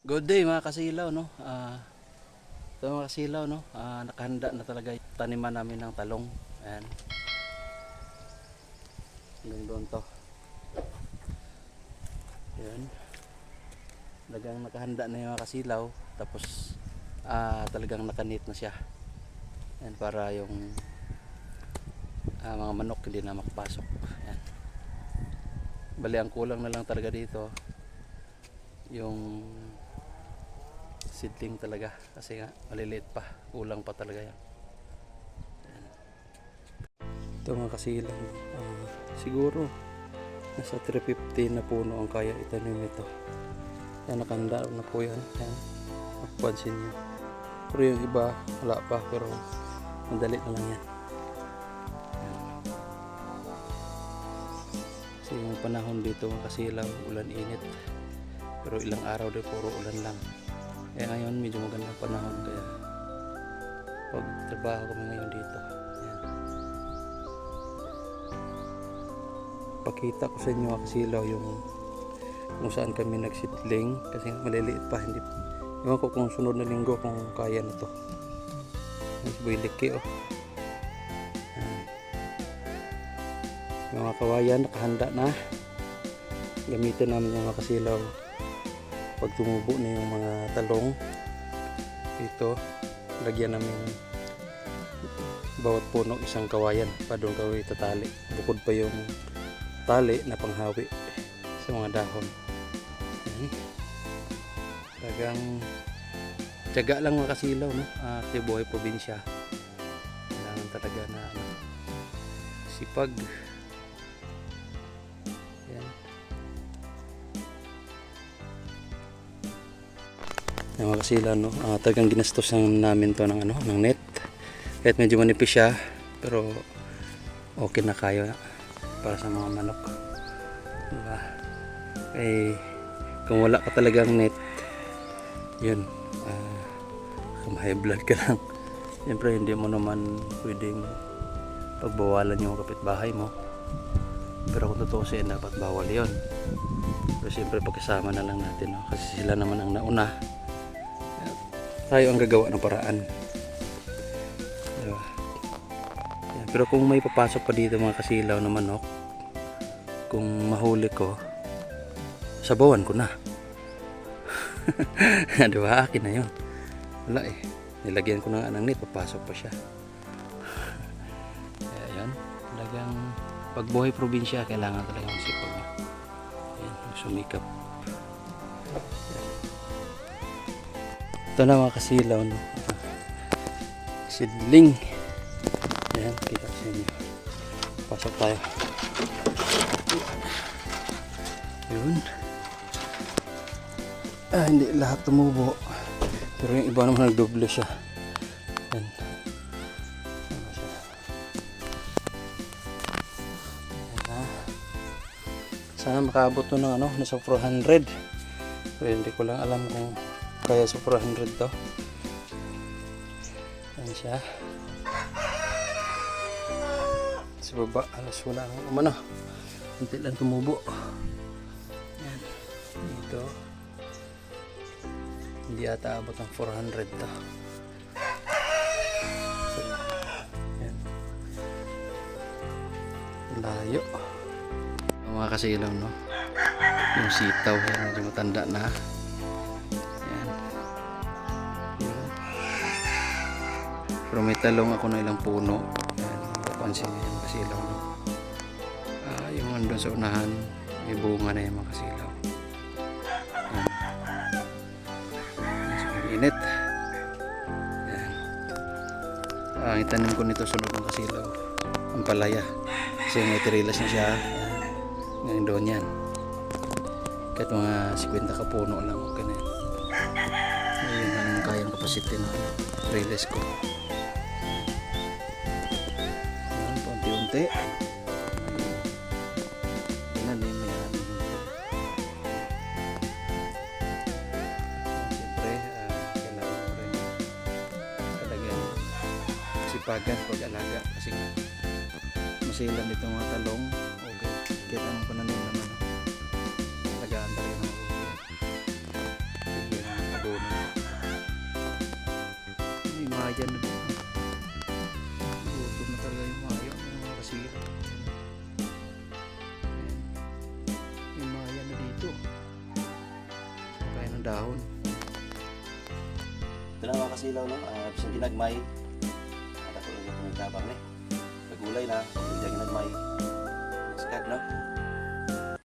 Good day mga kasilaw, no? Ito mga kasilaw, no? Nakahanda na talaga yung taniman namin ng talong. Ayan. Hanggang doon to. Ayan. Talagang nakahanda na yung mga kasilaw. Tapos talagang nakanit na siya. Ayan, para yung mga manok hindi na makapasok. Ayan. Bali ang kulang na lang talaga dito yung seedling talaga, kasi nga maliliit pa, kulang pa talaga yan. Ayan. Ito mga kasilang siguro nasa 350 na puno ang kaya itanim ito. Yan, nakanda na po yan. Ayan, mapapansin nyo, pero yung iba wala pa, pero madali na lang yan. Ayan. Kasi yung panahon dito mga kasilang ulan init, pero ilang araw din puro ulan lang. Kaya ngayon medyo maganda panahon, kaya pag trabaho kami ngayon dito. Ayan. Pakita ko sa inyo kasilaw yung kung saan kami nagsitling, kasi maliliit pa. Hindi, ewan ko kung sunod na linggo kung kaya na to. Mas builiki oh. Ayan. Yung mga kawayan nakahanda na, gamitin namin yung mga kasilaw pag tumubo na yung mga talong. Dito lagyan namin bawat puno isang kawayan pa, doon kami tatali, bukod pa yung tali na panghawi sa mga dahon. Ayan. Talagang tiyaga lang mga kasilaw, no? Kasi buhay probinsya, kailangan talaga na sipag. Yung mga kasilaw, no? Talagang ginastosan namin to ng, ng net, kahit medyo manipis siya, pero okay na, kaya para sa mga manok, diba? Kung wala ka talagang net, yun, kung high blood ka lang, siyempre hindi mo naman pwedeng pagbawalan yung kapitbahay mo, pero kung tutusin dapat bawal yon. Pero siyempre pagkasama na lang natin, no? Kasi sila naman ang nauna, tayo ang gagawa ng paraan, diba? Yan. Pero kung may papasok pa dito mga kasilaw na manok, kung mahuli ko, sabawan ko na. Diba, akin na yun. Wala eh, nilagyan ko na ng net, papasok pa siya. Kaya yun, talagang pagbuhay probinsya kailangan talagang sipag. Ayan, sumikap. Ito na mga kasilaw, no? Seedling. Ayan, kita sa inyo. Pasok tayo. Yun. Hindi lahat tumubo, pero yung iba naman nagdoble siya. Ayan. Ayan. Sana makaabot to ng nasa 400. Pero hindi ko lang alam kung kaya sa 400 to. Ayan siya. Sa baba, alas wala nang umano. Kunti lang tumubo. Ayan. Dito. Hindi ata abot ng 400 to. Ayan. Layo. Mga kasilaw, no? Yung sitaw, medyo matanda na. Pero may talong ako na ilang puno. Ayan, papansin nyo yung kasilaw, no? Yung andun sa unahan, may bunga na yung mga kasilaw. Ayan. So, init. Ayan. Itanim ko nito sunod ng kasilaw, ang palaya, kasi may tirilas na siya. Ayan. Ngayon doon yan, kahit mga 50 ka puno lang, okay na yan. Ayun ang kayang kapasiti ng tirilas ko. Unti-unti. Tinanim mo yan. Siyempre, kailangan mo rin talagang sipagan pag-alaga, kasi masilan itong mga talong. Okay. Kita mo pananim naman. Talagaan pa rin ang dyan na dito. Gutom na talaga yung maya, mga kasilaw. Ayan. Yung maya na dito. Kaya ng dahon. Ito na mga kasilaw, no? Bisang ginagmay. At ako lang yung tabang, Pagulay na, hindi ginagmay. Sagad, no?